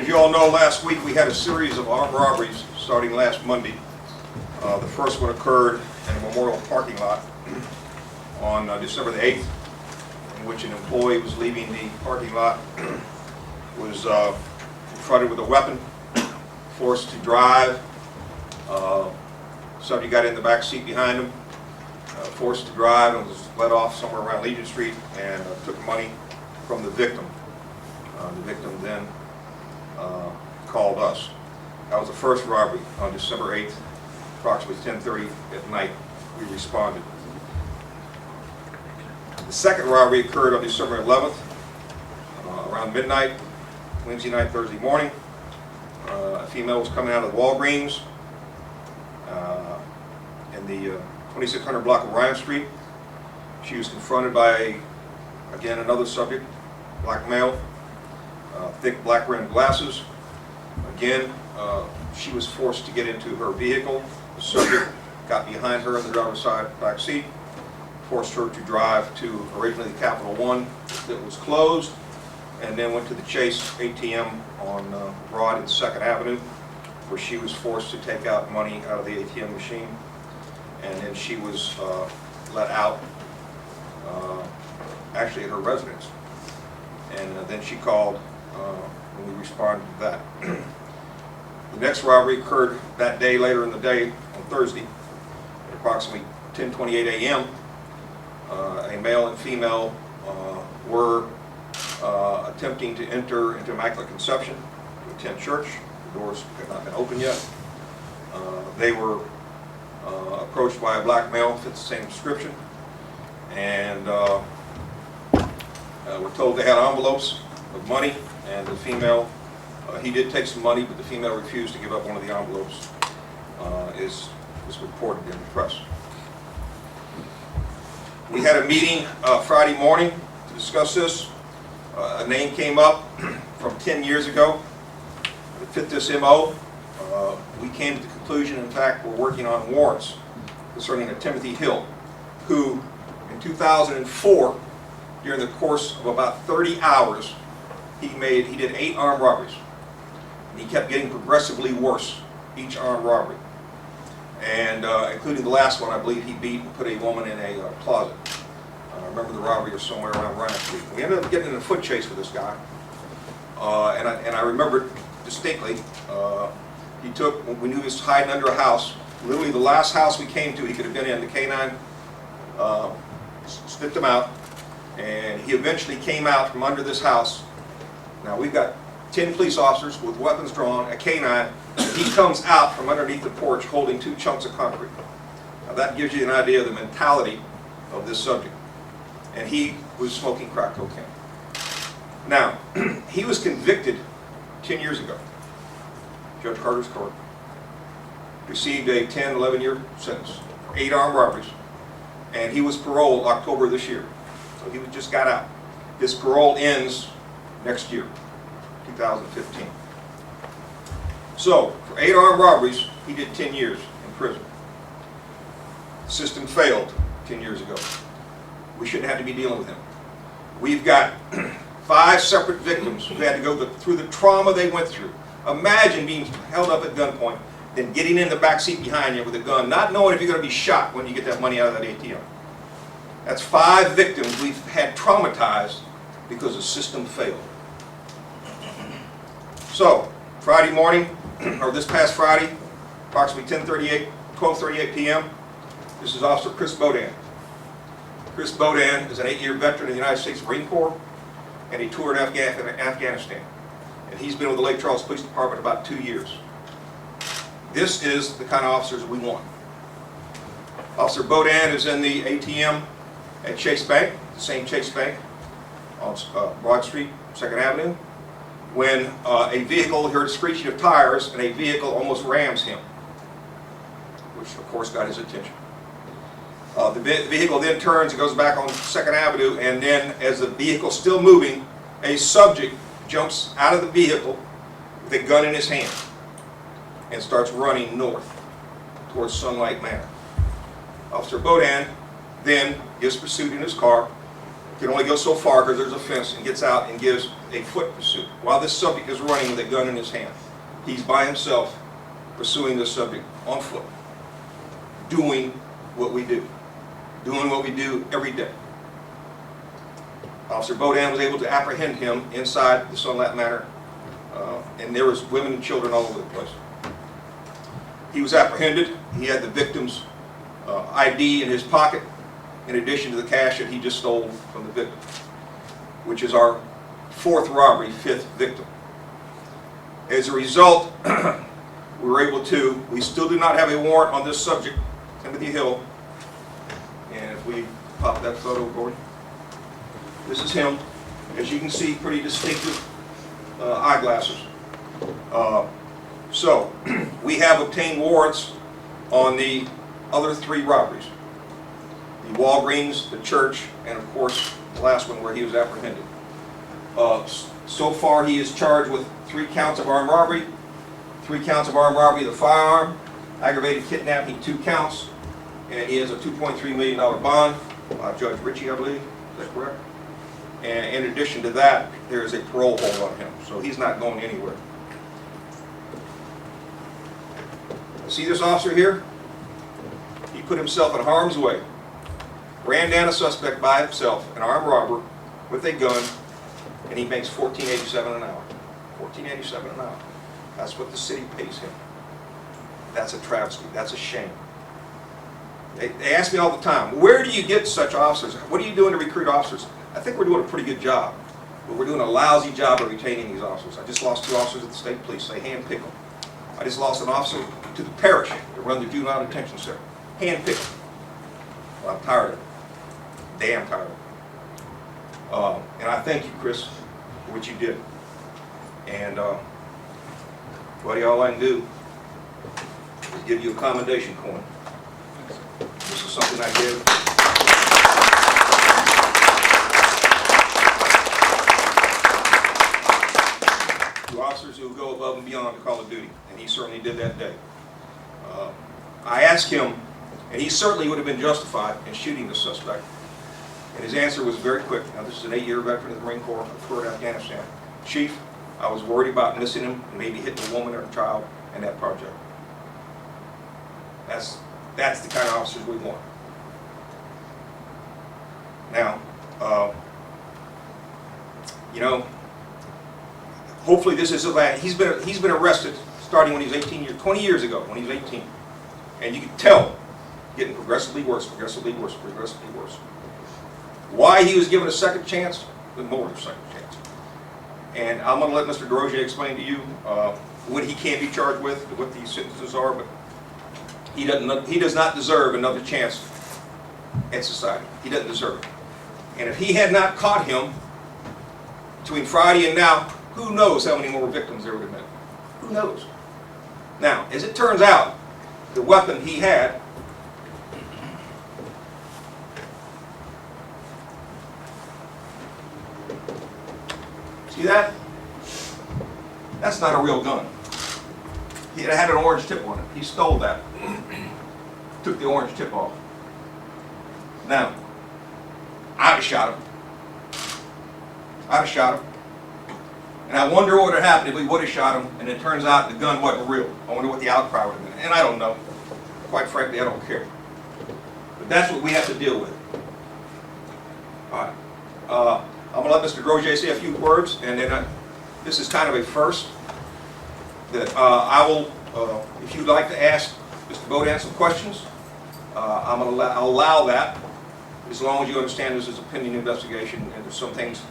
you all know, last week we had a series of armed robberies starting last Monday. The first one occurred in a Memorial parking lot on December the 8th, in which an employee was leaving the parking lot, was confronted with a weapon, forced to drive. Subject got in the back seat behind him, forced to drive, and was led off somewhere around Legion Street and took money from the victim. The victim then called us. That was the first robbery on December 8th, approximately 10:30 at night. We responded. The second robbery occurred on December 11th, around midnight, Wednesday night, Thursday morning. A female was coming out of the Walgreens in the 2600 block of Ryan Street. She was confronted by, again, another subject, black male, thick black rimmed glasses. Again, she was forced to get into her vehicle. The subject got behind her in the driver's side back seat, forced her to drive to originally the Capital One that was closed, and then went to the Chase ATM on Broad and 2nd Avenue, where she was forced to take out money out of the ATM machine, and then she was let out, actually at her residence. And then she called when we responded to that. The next robbery occurred that day, later in the day, on Thursday, at approximately 10:28 a.m. A male and female were attempting to enter into Immaculate Conception to attend church. The doors had not been opened yet. They were approached by a black male, fits the same description, and were told they had envelopes of money, and the female, he did take some money, but the female refused to give up one of the envelopes, is reported in the press. We had a meeting Friday morning to discuss this. A name came up from 10 years ago that fit this MO. We came to the conclusion, in fact, we're working on warrants concerning a Timothy Hill, who in 2004, during the course of about 30 hours, he did 8 armed robberies. And he kept getting progressively worse each armed robbery. And including the last one, I believe he beat and put a woman in a closet. I remember the robbery was somewhere around Ryan Street. We ended up getting in a foot chase with this guy. And I remember it distinctly. He took, we knew he was hiding under a house. Literally the last house we came to, he could have been in. The K-9 sniffed him out. And he eventually came out from under this house. Now we've got 10 police officers with weapons drawn, a K-9. He comes out from underneath the porch holding 2 chunks of concrete. Now that gives you an idea of the mentality of this subject. And he was smoking crack cocaine. Now, he was convicted 10 years ago. Judge Carter's court. Received a 10, 11-year sentence for 8 armed robberies. And he was paroled October of this year. So he just got out. His parole ends next year, 2015. So, for 8 armed robberies, he did 10 years in prison. The system failed 10 years ago. We shouldn't have to be dealing with him. We've got 5 separate victims who had to go through the trauma they went through. Imagine being held up at gunpoint, then getting in the back seat behind you with a gun, not knowing if you're going to be shot when you get that money out of that ATM. That's 5 victims we've had traumatized because the system failed. So, Friday morning, or this past Friday, approximately 12:38 p.m., this is Officer Chris Bodan. Chris Bodan is an 8-year veteran of the United States Marine Corps, and he toured Afghanistan. And he's been with the Lake Charles Police Department about 2 years. This is the kind of officers we want. Officer Bodan is in the ATM at Chase Bank, the same Chase Bank on Broad Street, 2nd Avenue, when a vehicle heard a screeching of tires and a vehicle almost rams him, which of course got his attention. The vehicle then turns and goes back on 2nd Avenue, and then as the vehicle's still moving, a subject jumps out of the vehicle with a gun in his hand and starts running north towards Sunlight Manor. Officer Bodan then gives pursuit in his car, can only go so far because there's a fence, and gets out and gives a foot pursuit. While this subject is running with a gun in his hand, he's by himself pursuing this subject on foot, doing what we do every day. Officer Bodan was able to apprehend him inside the Sunlat Manor, and there was women and children all over the place. He was apprehended. He had the victim's ID in his pocket, in addition to the cash that he just stole from the victim, which is our 4th robbery, 5th victim. As a result, we still do not have a warrant on this subject, Timothy Hill. And if we pop that photo, Gordon. This is him. As you can see, pretty distinctive eyeglasses. So, we have obtained warrants on the other 3 robberies. The Walgreens, the church, and of course, the last one where he was apprehended. So far, he is charged with 3 counts of armed robbery, 3 counts of armed robbery of the firearm, aggravated kidnapping, 2 counts, and he has a $2.3 million bond, Judge Ritchie, I believe. Is that correct? And in addition to that, there is a parole hold on him, so he's not going anywhere. See this officer here? He put himself in harm's way, ran down a suspect by himself, an armed robber, with a gun, and he makes $14.87 an hour. $14.87 an hour. That's what the city pays him. That's a travesty. That's a shame. They ask me all the time, where do you get such officers? What are you doing to recruit officers? I think we're doing a pretty good job, but we're doing a lousy job of retaining these officers. I just lost 2 officers at the state police. They handpick them. I just lost an officer to the parish to run the juvenile detention center. Handpick them. Well, I'm tired of it. Damn tired of it. And I thank you, Chris, for what you did. And what all I can do is give you a commendation coin. This is something I did. To officers who go above and beyond the call of duty, and he certainly did that day. I asked him, and he certainly would have been justified in shooting the suspect, and his answer was very quick. Now, this is an 8-year veteran of the Marine Corps for Afghanistan. Chief, I was worried about missing him and maybe hitting a woman or a child in that project. That's the kind of officers we want. Now, you know, hopefully this is a lad. He's been arrested starting when he was 20 years ago, when he was 18. And you can tell, getting progressively worse, progressively worse, progressively worse. Why he was given a second chance? More than a second chance. And I'm going to let Mr. DesRosiers explain to you what he can be charged with, what these sentences are, but he does not deserve another chance at society. He doesn't deserve it. And if he had not caught him between Friday and now, who knows how many more victims there would have been? Who knows? Now, as it turns out, the weapon he had see that? That's not a real gun. It had an orange tip on it. He stole that. Took the orange tip off. Now, I'd have shot him. I'd have shot him. And I wonder what would have happened if we would have shot him and it turns out the gun wasn't real. I wonder what the outcry would have been. And I don't know. Quite frankly, I don't care. But that's what we have to deal with. All right. I'm going to let Mr. DesRosiers say a few words, and then this is kind of a first that I will, if you'd like to ask Mr. Bodan some questions, I'll allow that, as long as you understand this is a pending investigation and there's some things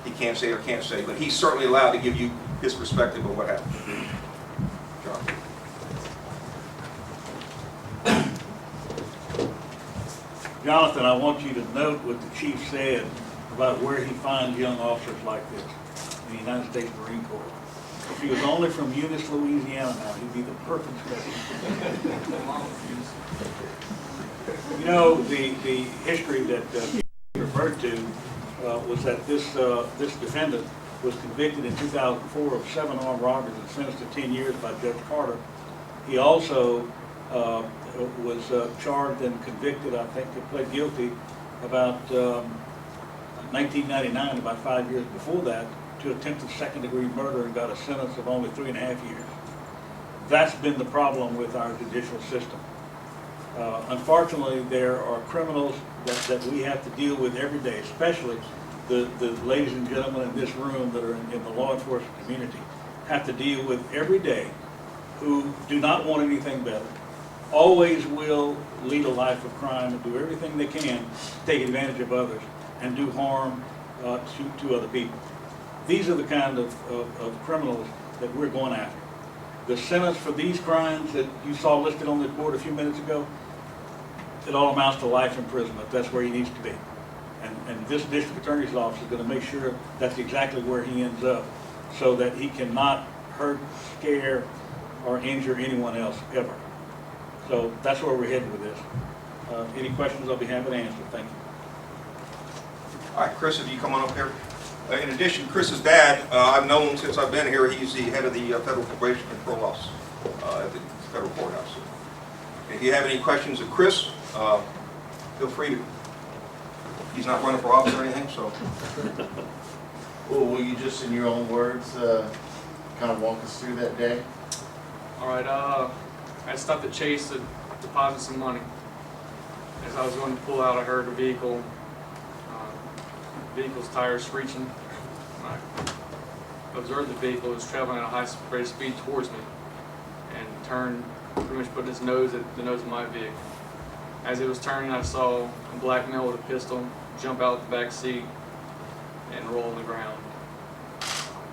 he can't say or can't say, but he's certainly allowed to give you his perspective of what happened. John. Jonathan, I want you to note what the chief said about where he finds young officers like this in the United States Marine Corps. If he was only from Eunice, Louisiana now, he'd be the perfect specimen. You know, the history that he referred to was that this defendant was convicted in 2004 of 7 armed robberies and sentenced to 10 years by Judge Carter. He also was charged and convicted, I think, he pled guilty about 1999, about 5 years before that, to attempted second-degree murder and got a sentence of only 3.5 years. That's been the problem with our judicial system. Unfortunately, there are criminals that we have to deal with every day, especially the ladies and gentlemen in this room that are in the law enforcement community, have to deal with every day, who do not want anything better, always will lead a life of crime and do everything they can to take advantage of others and do harm to other people. These are the kind of criminals that we're going after. The sentence for these crimes that you saw listed on the board a few minutes ago, it all amounts to life imprisonment. That's where he needs to be. And this district attorney's office is going to make sure that's exactly where he ends up, so that he cannot hurt, scare, or injure anyone else ever. So that's where we're headed with this. Any questions, I'll be happy to answer. Thank you. All right, Chris, if you come on up here. In addition, Chris's dad, I've known since I've been here. He's the head of the Federal Probation Control Office at the federal courthouse. If you have any questions of Chris, feel free to. He's not running for office or anything, so. Well, will you just, in your own words, kind of walk us through that day? All right, I stopped at Chase to deposit some money. As I was going to pull out, I heard a vehicle, vehicle's tires screeching. I observed the vehicle was traveling at a high rate of speed towards me and turned, pretty much put its nose at the nose of my vehicle. As it was turning, I saw a black male with a pistol jump out the back seat and roll on the ground.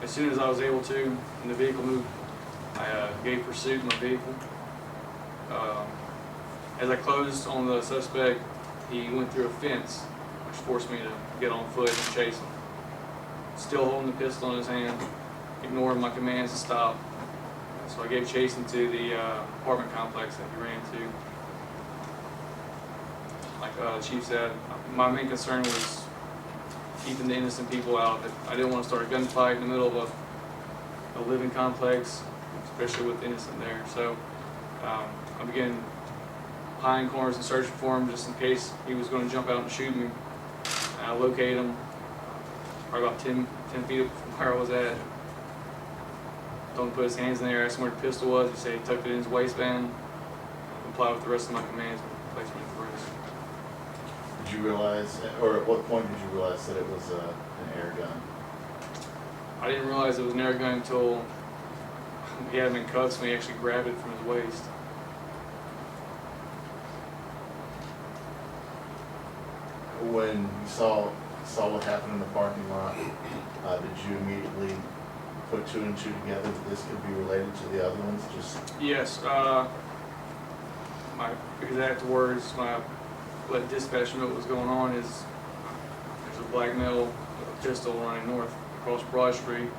As soon as I was able to, and the vehicle moved, I gave pursuit in my vehicle. As I closed on the suspect, he went through a fence, which forced me to get on foot and chase him. Still holding the pistol in his hand, ignoring my commands to stop. So I gave chase into the apartment complex that he ran to. Like the chief said, my main concern was keeping the innocent people out. I didn't want to start a gunfight in the middle of a living complex, especially with innocent there. So I began behind corners and searching for him just in case he was going to jump out and shoot me. And I located him probably about 10 feet from where I was at. Told him to put his hands in the air, asked him where the pistol was. He said he tucked it in his waistband, complied with the rest of my commands, and placed me in arrest. Did you realize, or at what point did you realize that it was an air gun? I didn't realize it was an air gun until he had him in cuffs and he actually grabbed it from his waist. When you saw what happened in the parking lot, did you immediately put two and two together that this could be related to the other ones? Yes, my exact words, let dispatch know what was going on is there's a black male with a pistol running north across Broad Street.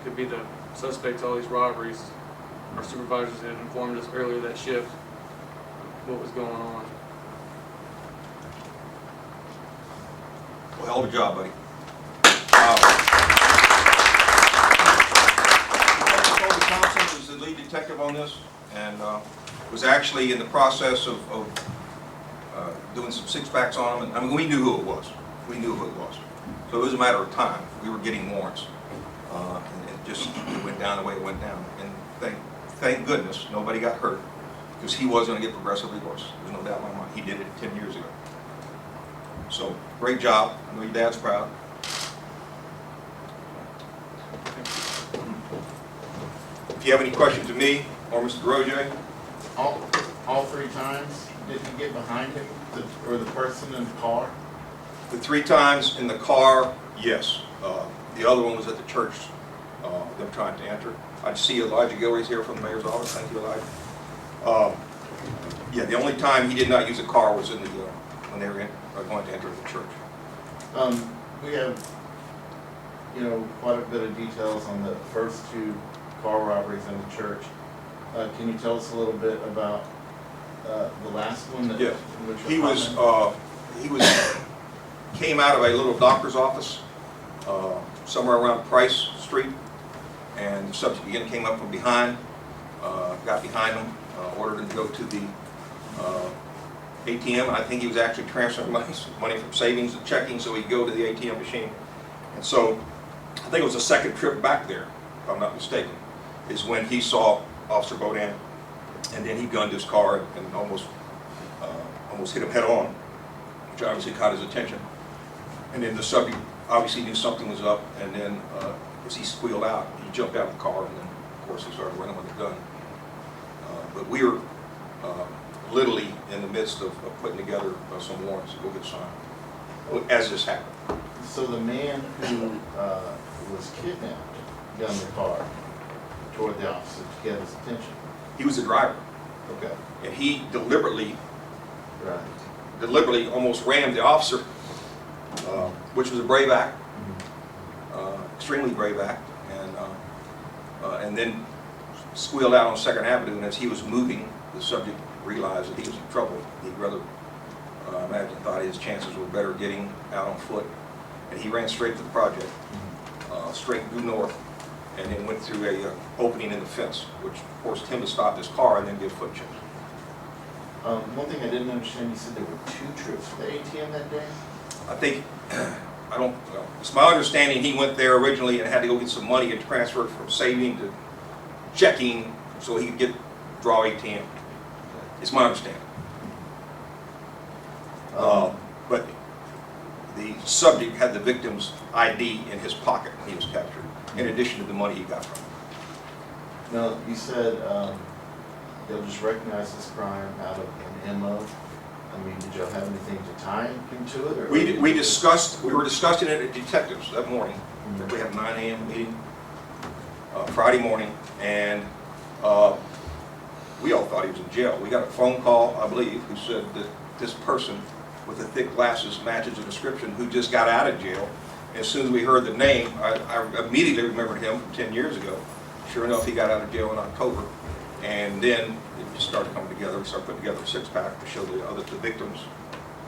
Could be the suspect to all these robberies. Our supervisors had informed us earlier that shift what was going on. Well, hell of a job, buddy. Toby Thompson was the lead detective on this, and was actually in the process of doing some six-packs on him. And I mean, we knew who it was. We knew who it was. So it was a matter of time. We were getting warrants, and it went down the way it went down. And thank goodness nobody got hurt, because he was going to get progressively worse. There's no doubt in my mind. He did it 10 years ago. So, great job. I know your dad's proud. If you have any questions of me or Mr. DeRozier. All three times, did you get behind him, or the person in the car? The 3 times in the car, yes. The other one was at the church, them trying to enter. I see Elijah Gilrea's here from the mayor's office. Thank you, Elijah. Yeah, the only time he did not use a car was in the when they were going to enter the church. We have, quite a bit of details on the first 2 car robberies in the church. Can you tell us a little bit about the last one? Yeah, he came out of a little doctor's office somewhere around Price Street, and the subject again came up from behind, got behind him, ordered him to go to the ATM, and I think he was actually transferring money from savings to checking so he'd go to the ATM machine. And so I think it was the second trip back there, if I'm not mistaken, is when he saw Officer Bodan, and then he gunned his car and almost hit him head on, which obviously caught his attention. And then the subject obviously knew something was up, and then as he squealed out, he jumped out of the car, and then of course he started running with the gun. But we were literally in the midst of putting together some warrants to go get signed as this happened. So the man who was kidnapped gunned the car toward the officer to get his attention. He was the driver, Okay. and he deliberately Right. almost rammed the officer, which was a brave act, extremely brave act, and then squealed out on 2nd Avenue, and as he was moving, the subject realized that he was in trouble. He'd rather, I imagine, thought his chances were better getting out on foot, and he ran straight to the project, straight due north, and then went through a opening in the fence, which forced him to stop his car and then give foot checks. One thing I didn't understand, you said there were 2 trips to the ATM that day? I think, it's my understanding he went there originally and had to go get some money and transfer it from saving to checking so he could draw ATM. It's my understanding. But the subject had the victim's ID in his pocket when he was captured, in addition to the money he got from him. Now, you said they'll just recognize this crime out of an MO. I mean, did y'all have anything to tie him to it? Or We were discussing it at detectives that morning. I think we had a 9 a.m. meeting Friday morning, and we all thought he was in jail. We got a phone call, I believe, who said that this person with the thick glasses matches the description who just got out of jail. And as soon as we heard the name, I immediately remembered him from 10 years ago. Sure enough, he got out of jail in October, and then it just started coming together. We started putting together a 6-pack to show the victims,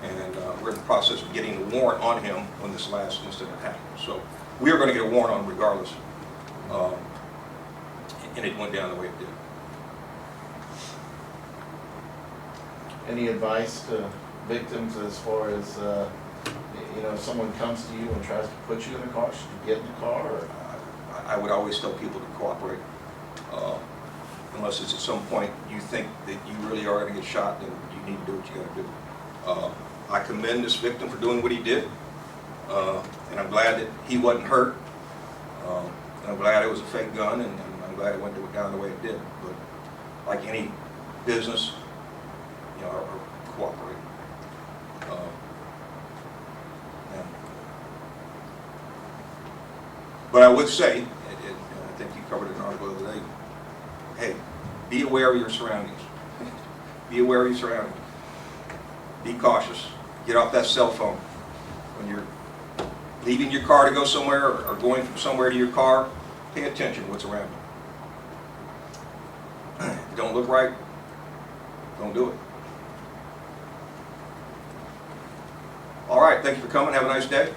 and we're in the process of getting a warrant on him when this last incident happened. So we are going to get a warrant on him regardless, and it went down the way it did. Any advice to victims as far as, if someone comes to you and tries to put you in a car, should you get in the car? Or? I would always tell people to cooperate, unless it's at some point you think that you really are going to get shot, then you need to do what you got to do. I commend this victim for doing what he did, and I'm glad that he wasn't hurt, and I'm glad it was a fake gun, and I'm glad it went down the way it did. But like any business, cooperate. But I would say, and I think you covered it in an article the other day, hey, be aware of your surroundings. Be aware of your surroundings. Be cautious. Get off that cell phone. When you're leaving your car to go somewhere or going from somewhere to your car, pay attention to what's around you. If you don't look right, don't do it. All right, thank you for coming. Have a nice day.